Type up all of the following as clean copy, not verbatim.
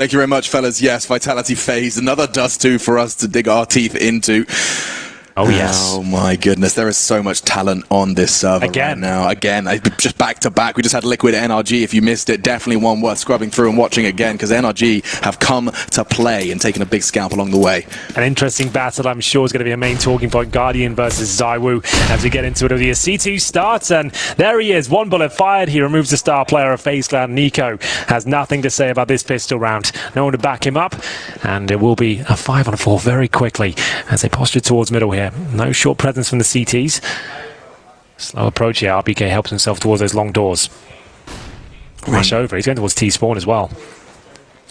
Thank you very much, fellas. Yes, Vitality FaZe, another Dust 2 for us to dig our teeth into. Oh, yes. Oh, my goodness. There is so much talent on this server right now. Again, just back to back. We just had Liquid NRG. If you missed it, definitely one worth scrubbing through and watching again, because NRG have come to play and taken a big scalp along the way. An interesting battle, I'm sure, is going to be a main talking point. Guardian versus ZywOo. As we get into it, the C2 starts, and there he is. One bullet fired. He removes the star player of FaZe Clan. Nico has nothing to say about this pistol round. No one to back him up, and it will be a 5-on-4 very quickly as they posture towards middle here. No short presence from the CTs. Slow approach here. RBK helps himself towards those long doors. Rush over. He's going towards T-spawn as well.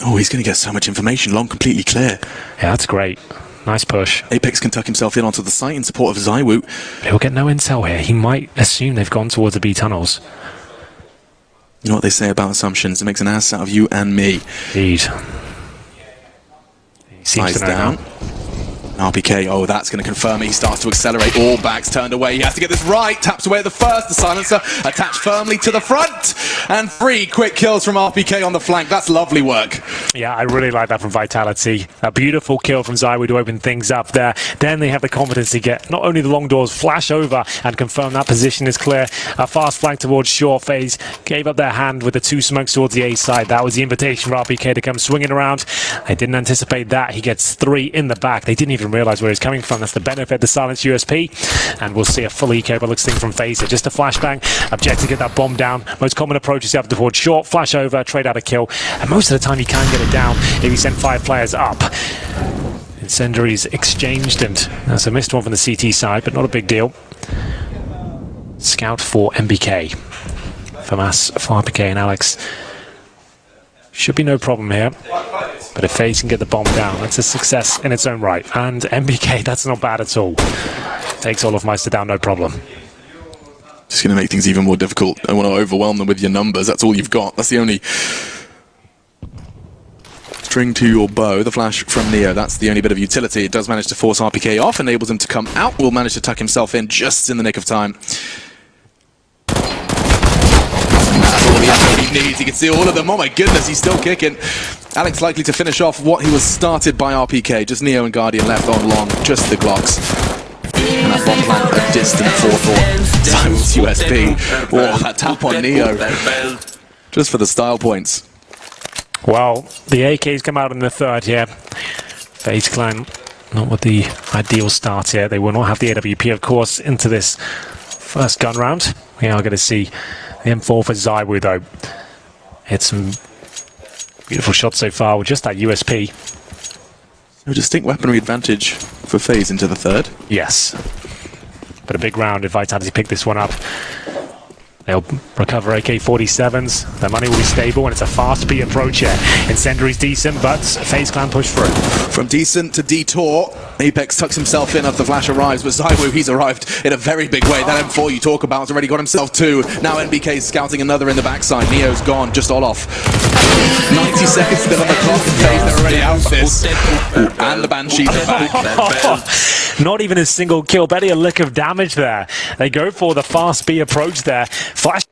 Oh, he's going to get so much information. Long completely clear. Yeah, that's great. Nice push. Apex can tuck himself in onto the site in support of ZywOo. He'll get no intel here. He might assume they've gone towards the B tunnels. You know what they say about assumptions? It makes an ass out of you and me. Indeed. He seems to know down. now. RPK, oh, that's going to confirm it. He starts to accelerate. All backs turned away. He has to get this right. Taps away at the first. The silencer attached firmly to the front. And 3 quick kills from RPK on the flank. That's lovely work. Yeah, I really like that from Vitality. A beautiful kill from ZywOo to open things up there. Then they have the confidence to get not only the long doors, flash over and confirm that position is clear. A fast flank towards short. FaZe gave up their hand with the 2 smokes towards the A side. That was the invitation for RPK to come swinging around. They didn't anticipate that. He gets 3 in the back. They didn't even realize where he's coming from. That's the benefit of the silence USP, and we'll see a full eco by looks thing from FaZe. Just a flashbang. Objective to get that bomb down. Most common approach is to have the towards short, flash over, trade out a kill, and most of the time he can get it down if he sent 5 players up. Incendiaries exchanged, and that's a missed one from the CT side, but not a big deal. Scout for MBK. FAMAS for RPK and Alex. Should be no problem here. But if FaZe can get the bomb down, that's a success in its own right. And MBK, that's not bad at all. Takes all of Meister down, no problem. Just going to make things even more difficult. I want to overwhelm them with your numbers. That's all you've got. That's the only string to your bow. The flash from Neo, that's the only bit of utility. It does manage to force RPK off, enables him to come out. Will manage to tuck himself in just in the nick of time. He needs. He can see all of them. Oh my goodness, he's still kicking. Alex likely to finish off what he was started by RPK. Just Neo and Guardian left on long. Just the Glocks. And that bomb plant a distant 4-4. Simon's USP. Oh, that tap on Neo. Just for the style points. Well, the AKs come out in the third here. FaZe Clan not with the ideal start here. They will not have the AWP, of course, into this first gun round. We are going to see the M4 for ZywOo, though. Hit some beautiful shots so far with just that USP. A distinct weaponry advantage for FaZe into the third. Yes. But a big round if Vitality pick this one up. They'll recover AK-47s. Their money will be stable, and it's a fast B approach here. Incendiary's decent, but FaZe Clan push through. From decent to detour, Apex tucks himself in as the flash arrives, but ZywOo, he's arrived in a very big way. That M4 you talk about has already got himself 2. Now NBK's scouting another in the backside. Neo's gone, just all off. 90 seconds still on the clock, and FaZe, they're already out this. And the Banshees are back. Not even a single kill, barely a lick of damage there. They go for the fast B approach there. Flash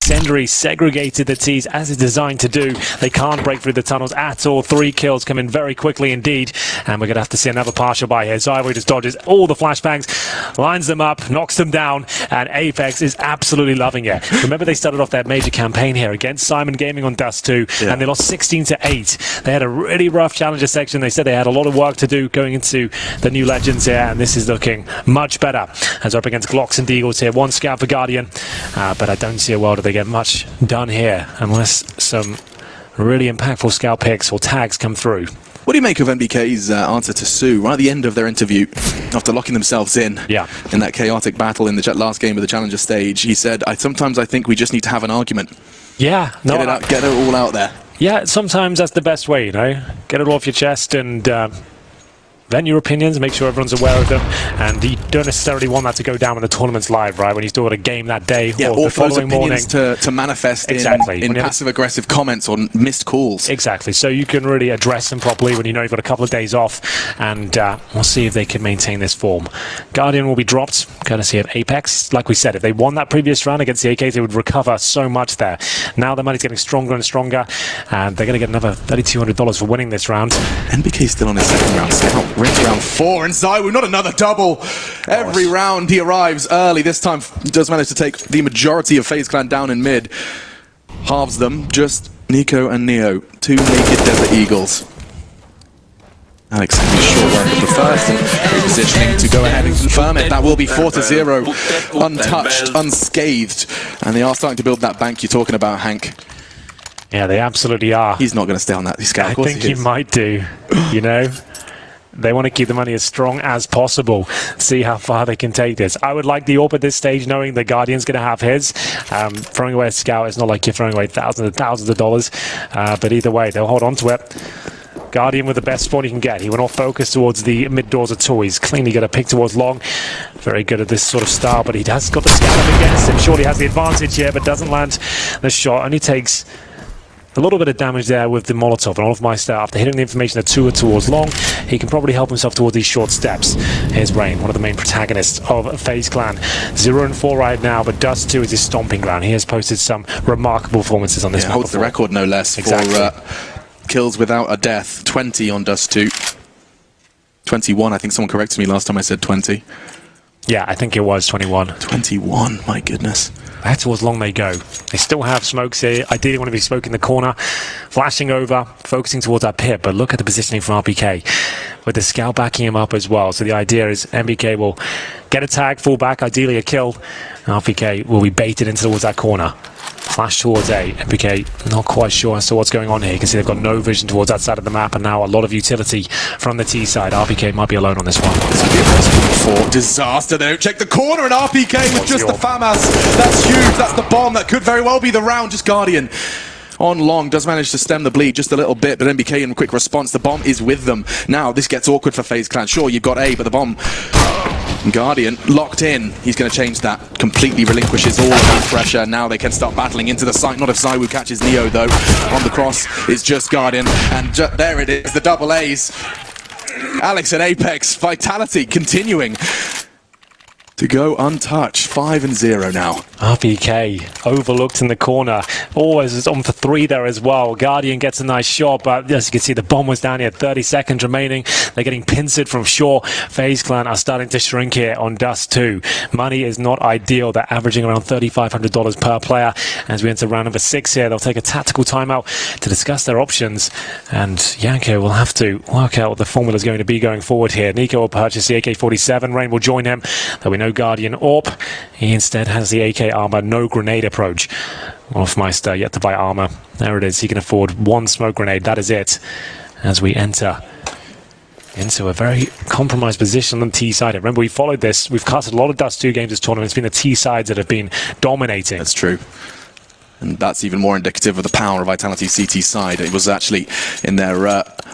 Incendiary segregated the T's as it's designed to do. They can't break through the tunnels at all. 3 kills come in very quickly indeed. And we're going to have to see another partial buy here. ZywOo just dodges all the flashbangs, lines them up, knocks them down, and Apex is absolutely loving it. Remember, they started off their major campaign here against Simon Gaming on Dust 2, and they lost 16-8. They had a really rough challenger section. They said they had a lot of work to do going into the new Legends here, and this is looking much better as they're up against Glocks and Deagles here. 1 scout for Guardian, but I don't see a world where they get much done here unless some really impactful scout picks or tags come through. What do you make of NBK's answer to Sue right at the end of their interview after locking themselves in that chaotic battle in the last game of the Challenger stage? He said, sometimes I think we just need to have an argument. Yeah. No, get it all out there. Yeah, sometimes that's the best way, you know? Get it off your chest and vent your opinions, make sure everyone's aware of them, and you don't necessarily want that to go down when the tournament's live, right? When you still got a game that day or the following morning. To manifest in passive-aggressive comments or missed calls. Exactly. So you can really address them properly when you know you've got a couple of days off, and we'll see if they can maintain this form. Guardian will be dropped, courtesy of Apex. Like we said, if they won that previous round against the AKs, they would recover so much there. Now the money's getting stronger and stronger, and they're going to get another $3,200 for winning this round. NBK's still on his second round. Scout rings round 4, and ZywOo, not another double. Every round he arrives early. This time he does manage to take the majority of FaZe Clan down in mid. Halves them, just Nico and Neo, 2 naked Desert Eagles. Alex short work of the first and repositioning to go ahead and confirm it. That will be 4-0, untouched, unscathed, and they are starting to build that bank you're talking about, Hank. Yeah, they absolutely are. He's not going to stay on that scout. I think he might do, you know. They want to keep the money as strong as possible, see how far they can take this. I would like the AWP at this stage, knowing the Guardian's going to have his. Throwing away a scout, it's not like you're throwing away thousands and thousands of dollars, but either way, they'll hold on to it. Guardian with the best spawn he can get. He will not focus towards the mid doors at all. He's cleanly going to pick towards long. Very good at this sort of style, but he has got the scout up against him. Surely has the advantage here, but doesn't land the shot. Only takes a little bit of damage there with the Molotov, and all of my staff, after hitting the information that 2 are towards long, he can probably help himself towards these short steps. Here's Rain, one of the main protagonists of FaZe Clan. 0-4 right now, but Dust 2 is his stomping ground. He has posted some remarkable performances on this map. Holds the record, no less, for kills without a death. 20 on Dust 2. 21, I think someone corrected me last time I said 20. Yeah, I think it was 21. 21, my goodness. Back towards long they go. They still have smokes here. Ideally want to be smoking the corner, flashing over, focusing towards that pit, but look at the positioning from RPK with the scout backing him up as well. So the idea is MBK will get a tag, fall back, ideally a kill. RPK will be baited into towards that corner. Flash towards A. MBK not quite sure as to what's going on here. You can see they've got no vision towards that side of the map, and now a lot of utility from the T side. RPK might be alone on this one. This could be a recipe for disaster. They don't check the corner, and RPK with just the FAMAS. That's huge. That's the bomb. That could very well be the round. Just Guardian on long does manage to stem the bleed just a little bit, but MBK in quick response. The bomb is with them. Now this gets awkward for FaZe Clan. Sure, you've got A, but the bomb... Guardian locked in. He's going to change that. Completely relinquishes all of that pressure. Now they can start battling into the site. Not if ZywOo catches Neo though. On the cross is just Guardian, and there it is, the double A's. Alex and Apex, Vitality continuing to go untouched. 5-0 now. RPK overlooked in the corner. Always is on for 3 there as well. Guardian gets a nice shot, but as you can see, the bomb was down here. 30 seconds remaining. They're getting pincered from shore. FaZe Clan are starting to shrink here on Dust 2. Money is not ideal. They're averaging around $3,500 per player. As we enter round number 6 here, they'll take a tactical timeout to discuss their options. And Yanko will have to work out what the formula is going to be going forward here. Nico will purchase the AK-47. Rain will join him. There'll be no Guardian AWP. He instead has the AK armor, no grenade approach. Wolfmeister yet to buy armor. There it is. He can afford 1 smoke grenade. That is it. As we enter into a very compromised position on the T side. Remember, we followed this. We've casted a lot of Dust 2 games this tournament. It's been the T sides that have been dominating. That's true. And that's even more indicative of the power of Vitality CT side. It was actually in their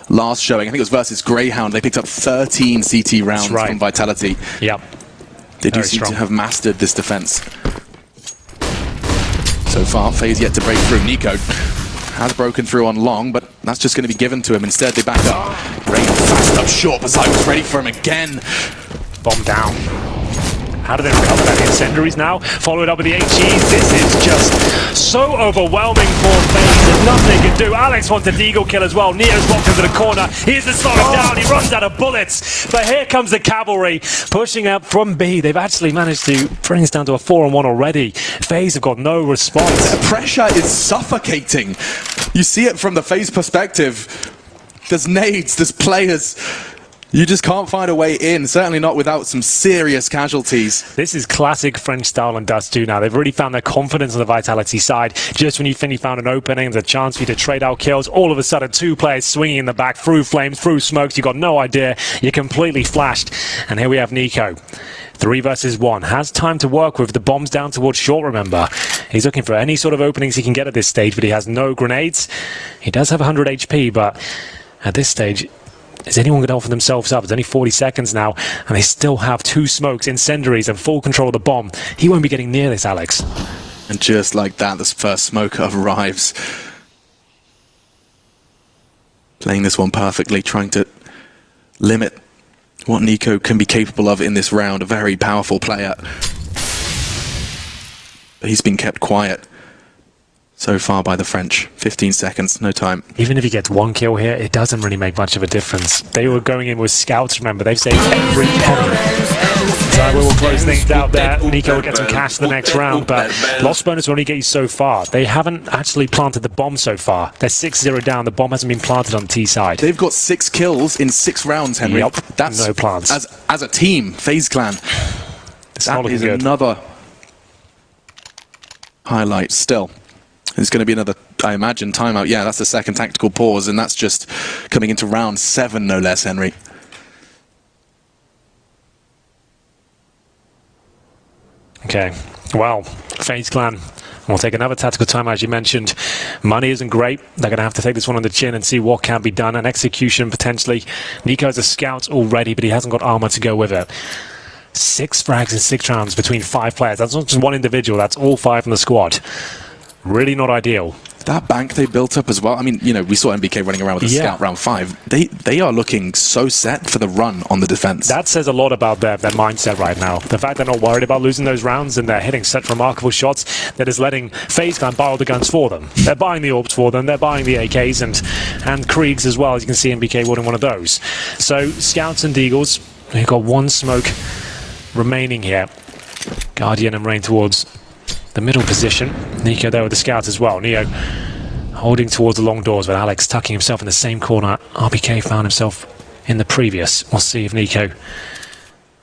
last showing, I think it was versus Greyhound, they picked up 13 CT rounds from Vitality. Yep. They do seem to have mastered this defense. So far, FaZe yet to break through. Nico has broken through on long, but that's just going to be given to him. Instead, they back up. Rain fast up short, but ZywOo's ready for him again. Bomb down. How do they recover that? Incendiaries now, followed up with the HEs. This is just so overwhelming for FaZe. There's nothing they can do. Alex wants a deagle kill as well. Neo's locked into the corner. Here's the slow him down. He runs out of bullets. But here comes the cavalry pushing up from B. They've actually managed to bring us down to a 4-on-1 already. FaZe have got no response. The pressure is suffocating. You see it from the FaZe perspective. There's nades, there's players. You just can't find a way in, certainly not without some serious casualties. This is classic French style on Dust 2 now. They've really found their confidence on the Vitality side. Just when you think you found an opening, there's a chance for you to trade out kills, all of a sudden 2 players swinging in the back, through flames, through smokes. You've got no idea. You're completely flashed. And here we have Nico. 3 versus 1. Has time to work with the bombs down towards short, remember. He's looking for any sort of openings he can get at this stage, but he has no grenades. He does have 100 HP, but at this stage, Is anyone going to offer themselves up? It's only 40 seconds now, and they still have 2 smokes, incendiaries, and full control of the bomb. He won't be getting near this, Alex. And just like that, this first smoke arrives. Playing this one perfectly, trying to limit what NiKo can be capable of in this round. A very powerful player. But he's been kept quiet so far by the French. 15 seconds, no time. Even if he gets 1 kill here, it doesn't really make much of a difference. They were going in with scouts, remember. They've saved every penny. So we will close things out there. NiKo will get some cash the next round, but loss bonus will only get you so far. They haven't actually planted the bomb so far. They're 6-0 down. The bomb hasn't been planted on the T side. They've got 6 kills in 6 rounds, Henry. Yep. That's no plants. As a team, FaZe Clan. It's That is another highlight still. It's going to be another, I imagine, timeout. Yeah, that's the second tactical pause, and that's just coming into round 7, no less, Henry. Okay, well, FaZe Clan will take another tactical timeout, as you mentioned. Money isn't great. They're going to have to take this one on the chin and see what can be done. An execution, potentially. NiKo has a scout already, but he hasn't got armor to go with it. 6 frags in 6 rounds between 5 players. That's not just one individual, that's all 5 in the squad. Really not ideal. That bank they built up as well. I mean, you know, we saw MBK running around with a scout round 5. They are looking so set for the run on the defense. That says a lot about their mindset right now. The fact they're not worried about losing those rounds and they're hitting such remarkable shots that is letting FaZe Clan buy all the guns for them. They're buying the orbs for them. They're buying the AKs and Kriegs as well. As you can see, MBK wanting one of those. So scouts and Deagles, we've got 1 smoke remaining here. Guardian and Rain towards the middle position. NiKo there with the scouts as well. Neo holding towards the long doors, but Alex tucking himself in the same corner. RBK found himself in the previous. We'll see if NiKo,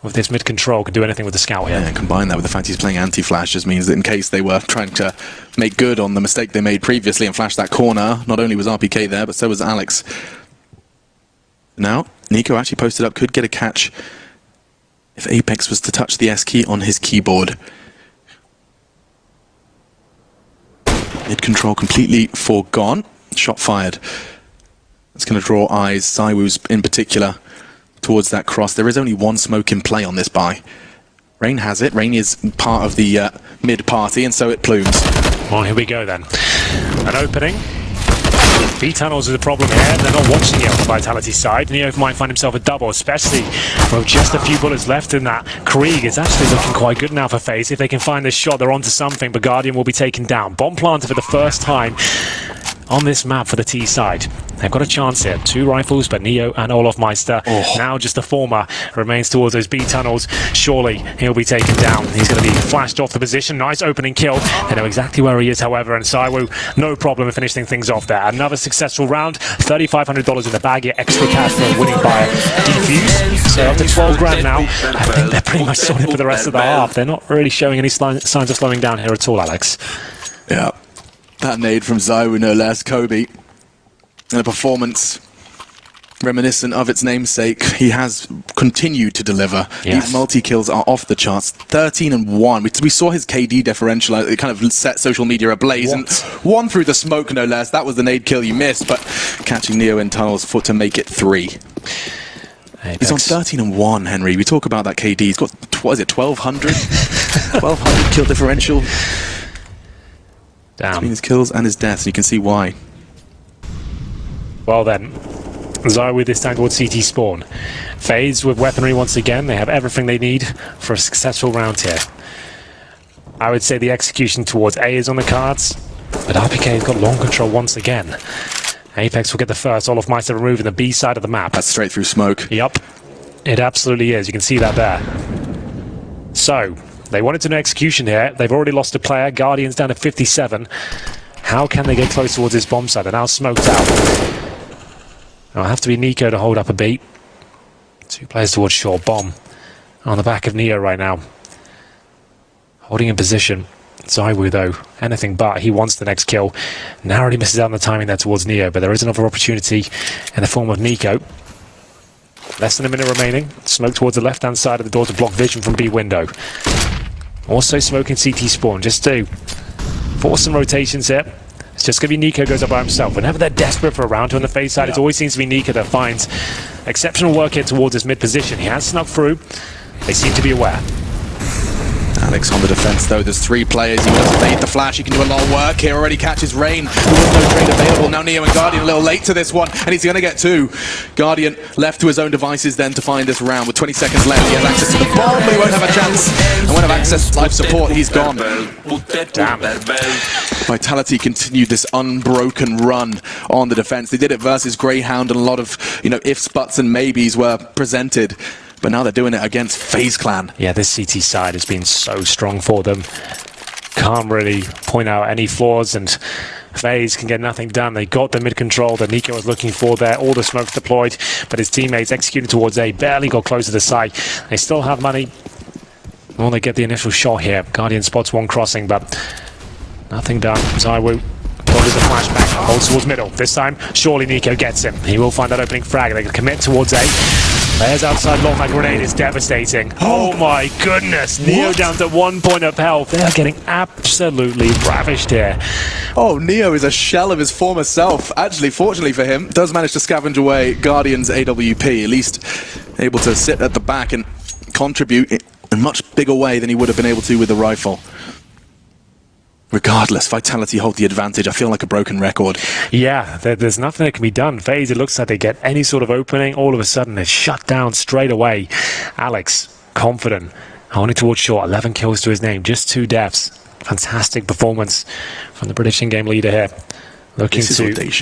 with this mid-control, can do anything with the scout here. Yeah, and combine that with the fact he's playing anti-flash just means that in case they were trying to make good on the mistake they made previously and flash that corner, not only was RBK there, but so was Alex. Now, NiKo actually posted up, could get a catch if Apex was to touch the S key on his keyboard. Mid-control completely foregone. Shot fired. That's going to draw eyes, Zywoo's in particular, towards that cross. There is only 1 smoke in play on this buy. Rain has it. Rain is part of the mid-party, and so it plumes. Well, here we go then. An opening. B tunnels is a problem here. They're not watching it on the Vitality side. Neo might find himself a double, especially with just a few bullets left in that. Krieg is actually looking quite good now for FaZe. If they can find this shot, they're onto something, but Guardian will be taken down. Bomb planted for the first time on this map for the T side. They've got a chance here. 2 rifles, but Neo and Olaf Meister. Now just the former remains towards those B tunnels. Surely he'll be taken down. He's going to be flashed off the position. Nice opening kill. They know exactly where he is, however, and Zywoo, no problem in finishing things off there. Another successful round. $3,500 in the bag. Get extra cash for winning by a defuse. So up to 12 grand now. I think they're pretty much sorted for the rest of the half. They're not really showing any signs of slowing down here at all, Alex. Yeah. That nade from Zywoo, no less. Kobe. And a performance reminiscent of its namesake. He has continued to deliver. Yes. These multi-kills are off the charts. 13 and 1. We saw his KD differential. It kind of set social media ablaze. And 1 through the smoke, no less. That was the nade kill you missed, but catching Neo in tunnels to make it 3. Apex. He's on 13 and 1, Henry. We talk about that KD. He's got, what is it, 1,200? 1,200 kill differential. Damn. Between his kills and his deaths, you can see why. Well then, Zywoo this time towards CT spawn. FaZe with weaponry once again. They have everything they need for a successful round here. I would say the execution towards A is on the cards, but RPK has got long control once again. Apex will get the first. Olaf Meister removing the B side of the map. That's straight through smoke. Yep, it absolutely is. You can see that there. So, they wanted to know execution here. They've already lost a player. Guardian's down to 57. How can they get close towards this bomb site? They're now smoked out. It'll have to be NiKo to hold up a beat. 2 players towards short. Bomb on the back of Neo right now. Holding in position. Zywoo, though, anything but. He wants the next kill. Narrowly misses out on the timing there towards Neo, but there is another opportunity in the form of NiKo. Less than a minute remaining. Smoke towards the left-hand side of the door to block vision from B window. Also smoking CT spawn, just to force some rotations here. It's just going to be NiKo goes up by himself. Whenever they're desperate for a round 2 on the FaZe side, it always seems to be NiKo that finds Exceptional work here towards his mid position. He has snuck through. They seem to be aware. Alex on the defense though, there's 3 players, he doesn't bait the flash, he can do a lot of work here, already catches Rain, there was no trade available, now Neo and Guardian a little late to this one, and he's going to get 2. Guardian left to his own devices then to find this round, with 20 seconds left, he has access to the bomb, but he won't have a chance, and when have access life support, he's gone. Damn. Vitality continued this unbroken run on the defense, they did it versus Greyhound, and a lot of, ifs, buts and maybes were presented. But now they're doing it against FaZe Clan. Yeah, this CT side has been so strong for them. Can't really point out any flaws, and FaZe can get nothing done. They got the mid-control that Nico was looking for there. All the smoke deployed, but his teammates executing towards A barely got close to the site. They still have money. Well, they get the initial shot here. Guardian spots one crossing, but nothing done. ZywOo orders a flashback, holds towards middle. This time, surely Nico gets him. He will find that opening frag. They can commit towards A. Players outside long, that grenade is devastating. Oh my goodness, Neo down to 1 point of health. They are getting absolutely ravished here. Oh, Neo is a shell of his former self. Actually, fortunately for him, does manage to scavenge away Guardian's AWP, at least able to sit at the back and contribute in a much bigger way than he would have been able to with the rifle. Regardless, Vitality hold the advantage. I feel like a broken record. Yeah, there's nothing that can be done. FaZe, it looks like they get any sort of opening, all of a sudden it's shut down straight away. Alex, confident, holding towards short, 11 kills to his name, just 2 deaths. Fantastic performance from the British in-game leader here. Looking to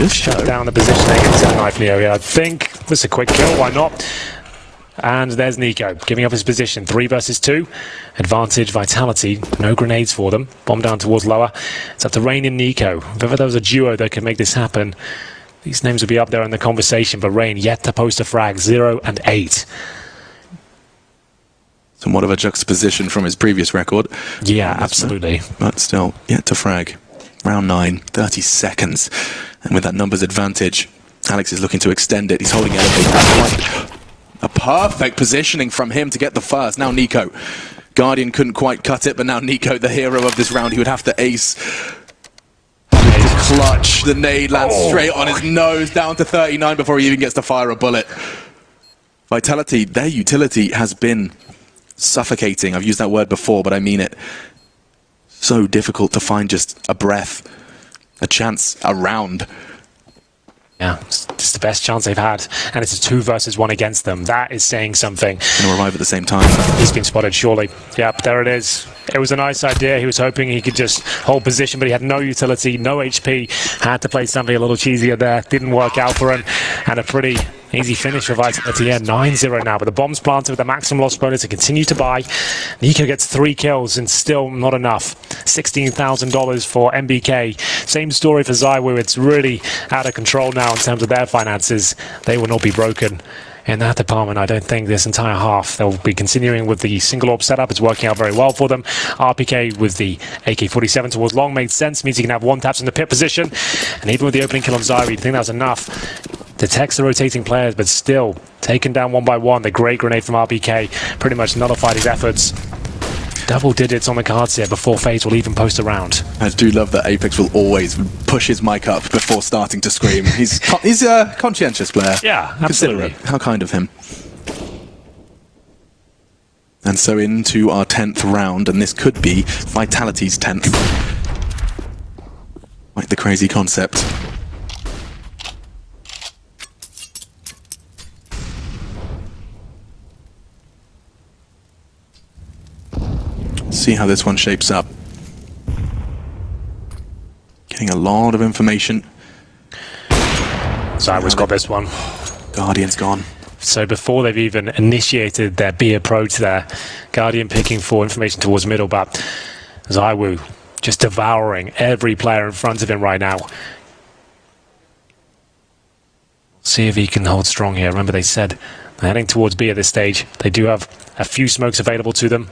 shut down the positioning against that knife Neo here. I think that's a quick kill, why not? And there's Nico, giving up his position. 3 versus 2. Advantage, Vitality. No grenades for them. Bomb down towards lower. It's up to Rain and Nico. If ever there was a duo that could make this happen, these names would be up there in the conversation. But Rain yet to post a frag. 0 and 8. Somewhat of a juxtaposition from his previous record. Yeah, absolutely. But still, yet to frag. Round 9, 30 seconds. And with that numbers advantage, Alex is looking to extend it. He's holding elevate. A perfect positioning from him to get the first. Now Nico. Guardian couldn't quite cut it, but now Nico, the hero of this round, he would have to ace. Clutch. The nade lands straight on his nose, down to 39 before he even gets to fire a bullet. Vitality, their utility has been suffocating. I've used that word before, but I mean it. So difficult to find just a breath, a chance, a round. Yeah, it's the best chance they've had, and it's a 2 versus 1 against them. That is saying something. Gonna arrive at the same time. He's been spotted, surely. Yep, there it is. It was a nice idea. He was hoping he could just hold position, but he had no utility, no HP. Had to play something a little cheesier there. Didn't work out for him, and a pretty easy finish for Vitality at 9-0 now, but the bomb's planted with the maximum loss bonus to continue to buy. Nico gets 3 kills and still not enough. $16,000 for MBK. Same story for ZywOo. It's really out of control now in terms of their finances. They will not be broken in that department. I don't think this entire half. They'll be continuing with the single orb setup. It's working out very well for them. RPK with the AK-47 towards long made sense. Means he can have 1 taps in the pit position. And even with the opening kill on ZywOo, you'd think that was enough. Detects the rotating players, but still taken down 1 by 1. The great grenade from RPK pretty much nullified his efforts. Double digits on the cards here before FaZe will even post a round. I do love that Apex will always push his mic up before starting to scream. He's a conscientious player. Yeah, absolutely. How kind of him. And so into our 10th round, and this could be Vitality's 10th. Like the crazy concept. See how this one shapes up. Getting a lot of information. ZywOo's got this one. Guardian's gone. So before they've even initiated their B approach there, Guardian picking for information towards middle, but ZywOo just devouring every player in front of him right now. See if he can hold strong here. Remember they said they're heading towards B at this stage. They do have a few smokes available to them.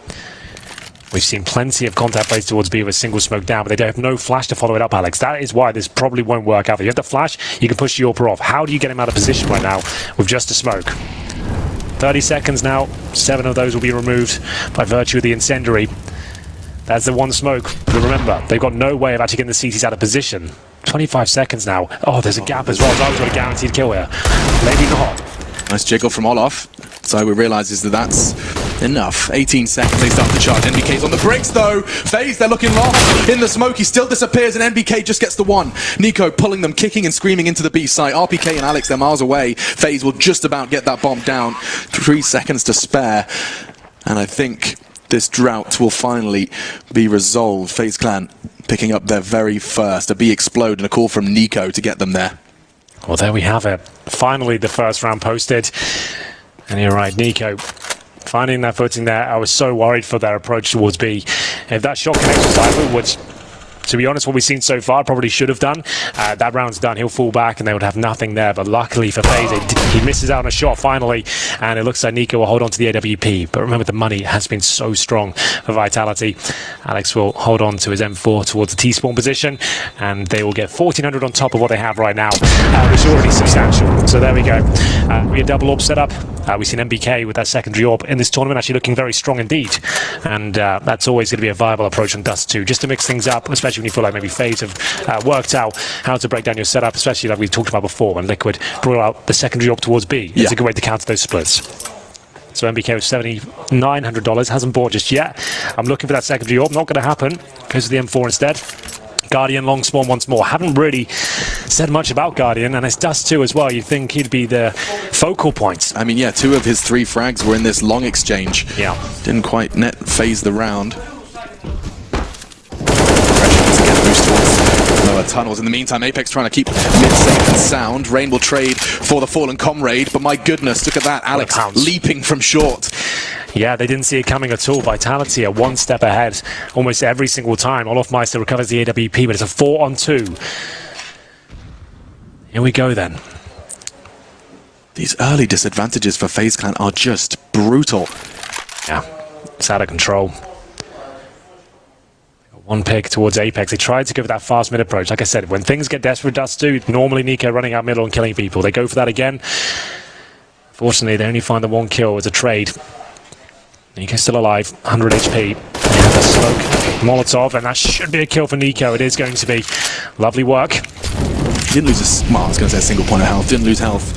We've seen plenty of contact plays towards B with a single smoke down, but they don't have no flash to follow it up, Alex. That is why this probably won't work out. If you have the flash, you can push the AWP off. How do you get him out of position right now with just a smoke? 30 seconds now. 7 of those will be removed by virtue of the incendiary. That's the 1 smoke. But remember, they've got no way of actually getting the CTs out of position. 25 seconds now. Oh, there's a gap as well. I was got a guaranteed kill here. Maybe not. Nice jiggle from Olof. ZywOo realizes that that's enough. 18 seconds, they start to charge. NBK's on the bricks though. FaZe, they're looking lost. In the smoke, he still disappears and NBK just gets the one. Nico pulling them, kicking and screaming into the B site. RPK and Alex, they're miles away. FaZe will just about get that bomb down. 3 seconds to spare. And I think this drought will finally be resolved. FaZe Clan picking up their very first. A B explode and a call from Nico to get them there. Well, there we have it. Finally, the first round posted. And you're right, Nico finding that footing there. I was so worried for their approach towards B. If that shot connects with ZywOo, which, to be honest, what we've seen so far probably should have done. That round's done. He'll fall back and they would have nothing there. But luckily for FaZe, he misses out on a shot finally. And it looks like Nico will hold on to the AWP. But remember, the money has been so strong for Vitality. Alex will hold on to his M4 towards the T-spawn position. And they will get 1,400 on top of what they have right now, which is already substantial. So there we go. We a double AWP setup. We've seen MBK with that secondary AWP in this tournament actually looking very strong indeed. And that's always going to be a viable approach on Dust 2, just to mix things up, especially when you feel like maybe FaZe have worked out how to break down your setup, especially like we talked about before when Liquid brought out the secondary AWP towards B. It's a good way to counter those splits. So MBK with $7,900, hasn't bought just yet. I'm looking for that secondary AWP, not going to happen. Goes to the M4 instead. Guardian long spawn once more. Haven't really said much about Guardian, and it's Dust 2 as well. You'd think he'd be the focal point. I mean, yeah, 2 of his 3 frags were in this long exchange. Yeah. Didn't quite net FaZe the round. Pressure once again moves towards lower tunnels. In the meantime, Apex trying to keep mid safe and sound. Rain will trade for the fallen comrade, but my goodness, look at that. Alex leaping from short. Yeah, they didn't see it coming at all. Vitality are 1 step ahead almost every single time. Olofmeister recovers the AWP, but it's a 4-on-2. Here we go then. These early disadvantages for FaZe Clan are just brutal. Yeah, it's out of control. One pick towards Apex. They tried to go for that fast mid approach. Like I said, when things get desperate, Dust 2, normally Nico running out middle and killing people. They go for that again. Fortunately, they only find the 1 kill as a trade. Nico's still alive, 100 HP. They have a smoke Molotov, and that should be a kill for Nico. It is going to be. Lovely work. He didn't lose well, I was going to say a single point of health. Didn't lose health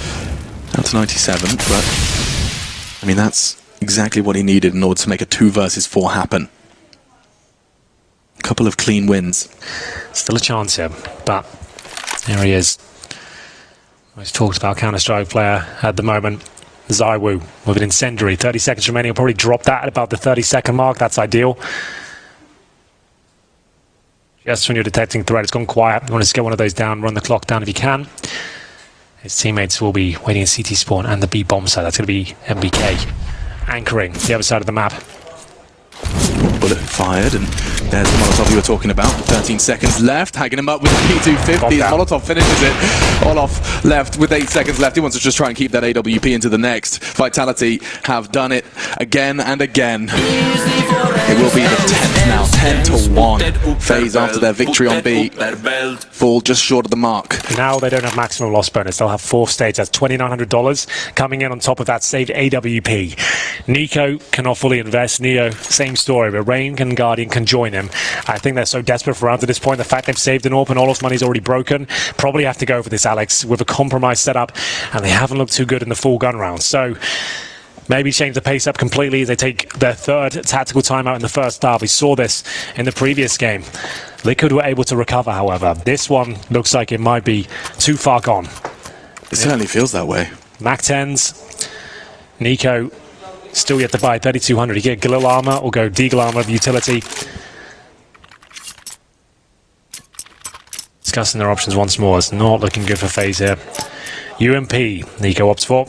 down to 97, but I mean, that's exactly what he needed in order to make a 2 versus 4 happen. A couple of clean wins. Still a chance here, but there he is. Most talked about Counter-Strike player at the moment. ZywOo with an incendiary. 30 seconds remaining. He'll probably drop that at about the 30-second mark. That's ideal. Just when you're detecting threat, it's gone quiet. You want to get one of those down, run the clock down if you can. His teammates will be waiting in CT spawn and the B bomb side. That's going to be MBK anchoring the other side of the map. Bullet fired, and there's the Molotov you were talking about. 13 seconds left, hagging him up with the P250. Molotov finishes it. Olof left with 8 seconds left. He wants to just try and keep that AWP into the next. Vitality have done it again and again. It will be the 10th now, 10-1. FaZe after their victory on B fall just short of the mark. Now they don't have maximum loss bonus. They'll have 4th stage. That's $2,900 coming in on top of that saved AWP. Nico cannot fully invest. Neo, same story, but Rain and Guardian can join him. I think they're so desperate for rounds at this point. The fact they've saved an AWP and all of money's already broken. Probably have to go for this, Alex, with a compromised setup, and they haven't looked too good in the full gun round. So maybe change the pace up completely as they take their 3rd tactical timeout in the first half. We saw this in the previous game. Liquid were able to recover, however. This one looks like it might be too far gone. It certainly feels that way. Mac 10s. Nico still yet to buy 3,200. He get Galil armor or go Deagle armor of utility. Discussing their options once more. It's not looking good for FaZe here. UMP, Nico opts for.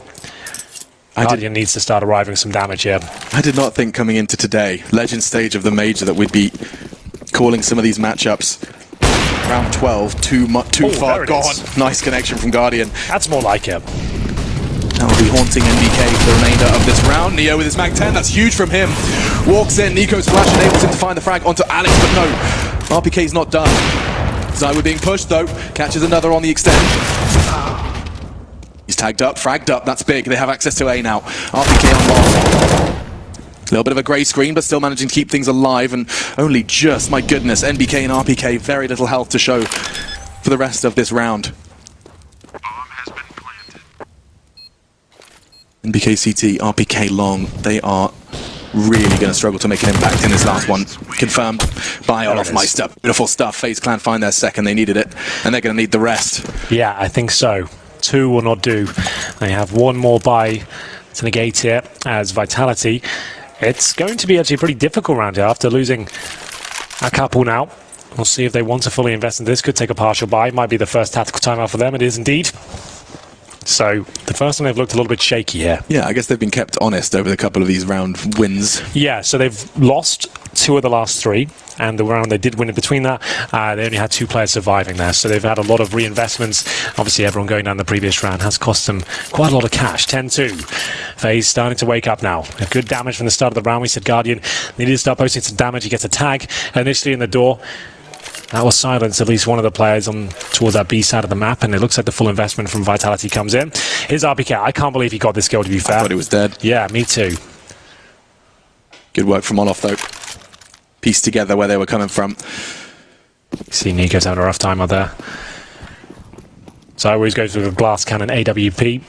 Guardian needs to start arriving some damage here. I did not think coming into today, legend stage of the major, that we'd be calling some of these matchups. Round 12, too far gone. Nice connection from Guardian. That's more like it. That will be haunting NBK for the remainder of this round. Neo with his Mag 10, that's huge from him. Walks in, Nico's flash enables him to find the frag onto Alex, but no, RPK's not done. ZywOo being pushed though, catches another on the extend. He's tagged up, fragged up, that's big. They have access to A now. RPK on long. A little bit of a grey screen, but still managing to keep things alive, and only just, my goodness, NBK and RPK, very little health to show for the rest of this round. NBK CT, RPK long, they are really going to struggle to make an impact in this last one. Confirmed by Olofmeister. Beautiful stuff. FaZe Clan find their second. They needed it, and they're going to need the rest. Yeah, I think so. 2 will not do. They have 1 more buy to negate here as Vitality. It's going to be actually a pretty difficult round here after losing a couple now. We'll see if they want to fully invest in this. Could take a partial buy. Might be the first tactical timeout for them. It is indeed. So the first one they've looked a little bit shaky here. Yeah, I guess they've been kept honest over the couple of these round wins. Yeah, so they've lost 2 of the last 3, and the round they did win in between that, they only had 2 players surviving there. So they've had a lot of reinvestments. Obviously, everyone going down the previous round has cost them quite a lot of cash. 10-2. FaZe starting to wake up now. A good damage from the start of the round. We said Guardian needed to start posting some damage. He gets a tag initially in the door. That will silence at least one of the players on towards that B side of the map, and it looks like the full investment from Vitality comes in. Here's RPK. I can't believe he got this kill, to be fair. I thought he was dead. Yeah, me too. Good work from Olof, though. Pieced together where they were coming from. See Nico's having a rough time out there. So I always go through the blast cannon AWP.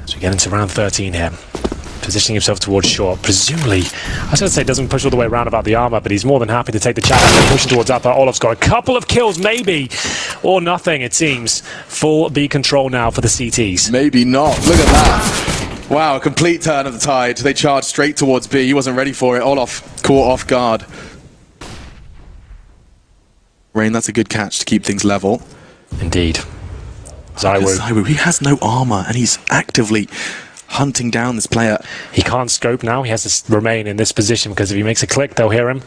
So we get into round 13 here. Positioning himself towards short. Presumably, I was going to say doesn't push all the way around about the armor, but he's more than happy to take the challenge and pushing towards upper. Olof's got a couple of kills, maybe, or nothing, it seems. Full B control now for the CTs. Maybe not. Look at that. Wow, a complete turn of the tide. They charged straight towards B. He wasn't ready for it. Olof caught off guard. Rain, that's a good catch to keep things level. Indeed. ZywOo. He has no armor, and he's actively hunting down this player. He can't scope now. He has to remain in this position because if he makes a click, they'll hear him.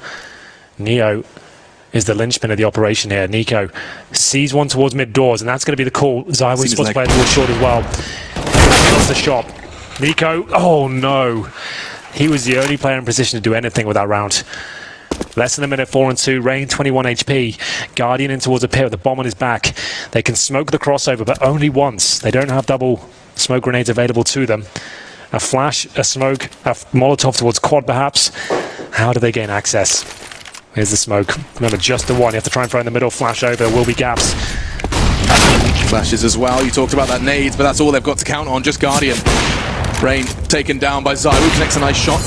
Neo is the linchpin of the operation here. Nico sees one towards mid doors, and that's going to be the call. ZywOo supposed to play towards short as well. That's the shot. Nico, oh no. He was the only player in position to do anything with that round. Less than a minute, 4-2. Rain, 21 HP. Guardian in towards a pit with the bomb on his back. They can smoke the crossover, but only once. They don't have double smoke grenades available to them. A flash, a smoke, a Molotov towards quad perhaps. How do they gain access? Here's the smoke. Remember, just the one. You have to try and throw in the middle, flash over. There will be gaps. Flashes as well. You talked about that nades, but that's all they've got to count on. Just Guardian. Rain taken down by ZywOo. Connects a nice shot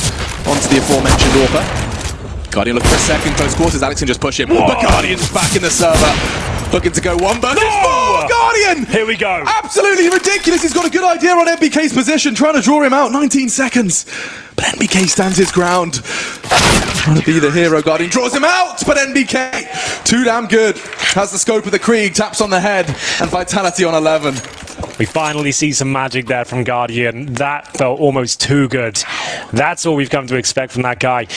onto the aforementioned AWP. Guardian looking for a second. Close quarters. Alex can just push him. Whoa. But Guardian's back in the server. Looking to go 1 versus 4. Guardian! Here we go. Absolutely ridiculous. He's got a good idea on NBK's position. Trying to draw him out. 19 seconds. But NBK stands his ground. Trying to be the hero. Guardian draws him out. But NBK, too damn good. Has the scope of the Krieg. Taps on the head. And Vitality on 11. We finally see some magic there from Guardian. That felt almost too good. That's all we've come to expect from that guy.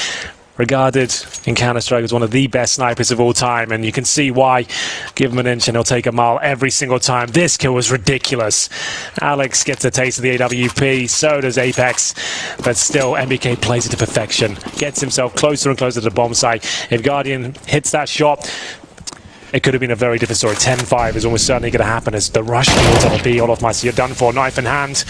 Regarded in Counter-Strike as one of the best snipers of all time, and you can see why. Give him an inch and he'll take a mile every single time. This kill was ridiculous. Alex gets a taste of the AWP, so does Apex, but still NBK plays it to perfection. Gets himself closer and closer to the bomb site. If Guardian hits that shot, it could have been a very different story. 10-5 is almost certainly going to happen as the rush towards LB. Olofmeister, you're done for. Knife in hand.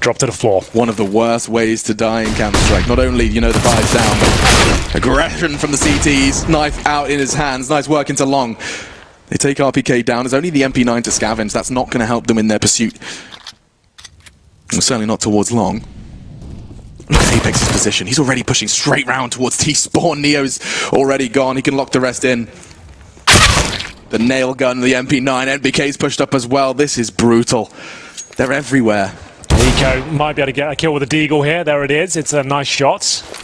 Drop to the floor. One of the worst ways to die in Counter-Strike. Not only, you know, the buys down, but aggression from the CTs. Knife out in his hands. Nice work into long. They take RPK down. There's only the MP9 to scavenge. That's not going to help them in their pursuit. Well, certainly not towards long. Look at Apex's position. He's already pushing straight round towards T-spawn. Neo's already gone. He can lock the rest in. The nail gun, the MP9, NBK's pushed up as well. This is brutal. They're everywhere. Nico might be able to get a kill with a deagle here. There it is. It's a nice shot.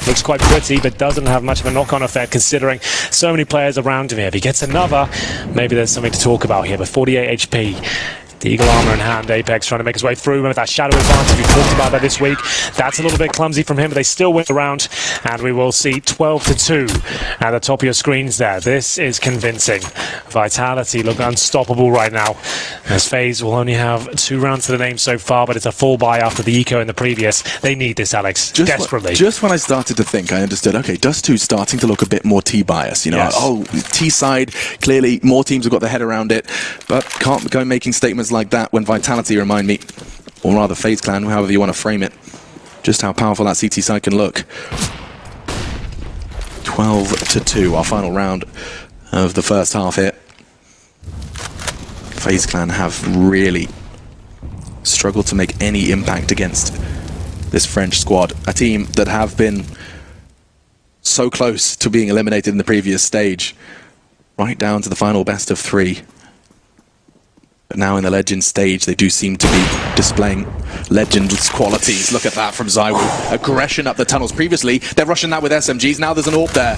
Looks quite pretty, but doesn't have much of a knock-on effect considering so many players around him here. If he gets another, maybe there's something to talk about here. But 48 HP. The Eagle armor in hand, Apex trying to make his way through with that shadow advantage. We talked about that this week. That's a little bit clumsy from him, but they still win the round, and we will see 12-2 at the top of your screens there. This is convincing. Vitality look unstoppable right now, as FaZe will only have 2 rounds to the name so far, but it's a full buy after the eco in the previous. They need this, Alex, desperately. Just when I started to think, I understood, okay, Dust 2's starting to look a bit more T-bias, you know, yes. Oh, T-side, clearly more teams have got their head around it, but can't go making statements like that when Vitality remind me, or rather FaZe Clan, however you want to frame it, just how powerful that CT side can look. 12-2, our final round of the first half here. FaZe Clan have really struggled to make any impact against this French squad. A team that have been so close to being eliminated in the previous stage, right down to the final best of 3. But now in the Legends stage, they do seem to be displaying Legends qualities. Look at that from ZywOo. Aggression up the tunnels. Previously, they're rushing that with SMGs. Now there's an AWP there.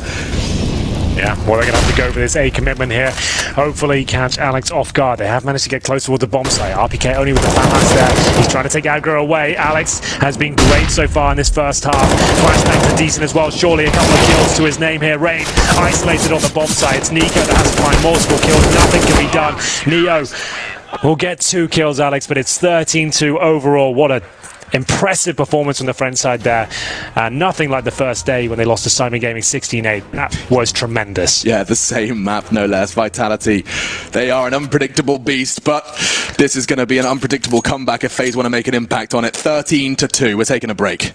Yeah, well, they're going to have to go for this A commitment here. Hopefully catch Alex off guard. They have managed to get close towards the bomb site. RPK only with the FaZe there. He's trying to take aggro away. Alex has been great so far in this first half. Flashbangs are decent as well. Surely a couple of kills to his name here. Rain isolated on the bomb site. It's Nico that has to find multiple kills. Nothing can be done. Neo will get 2 kills, Alex, but it's 13-2 overall. What a impressive performance from the French side there. Nothing like the first day when they lost to Simon Gaming 16-8. That was tremendous. Yeah, the same map, no less. Vitality. They are an unpredictable beast, but this is going to be an unpredictable comeback if FaZe want to make an impact on it. 13-2. We're taking a break.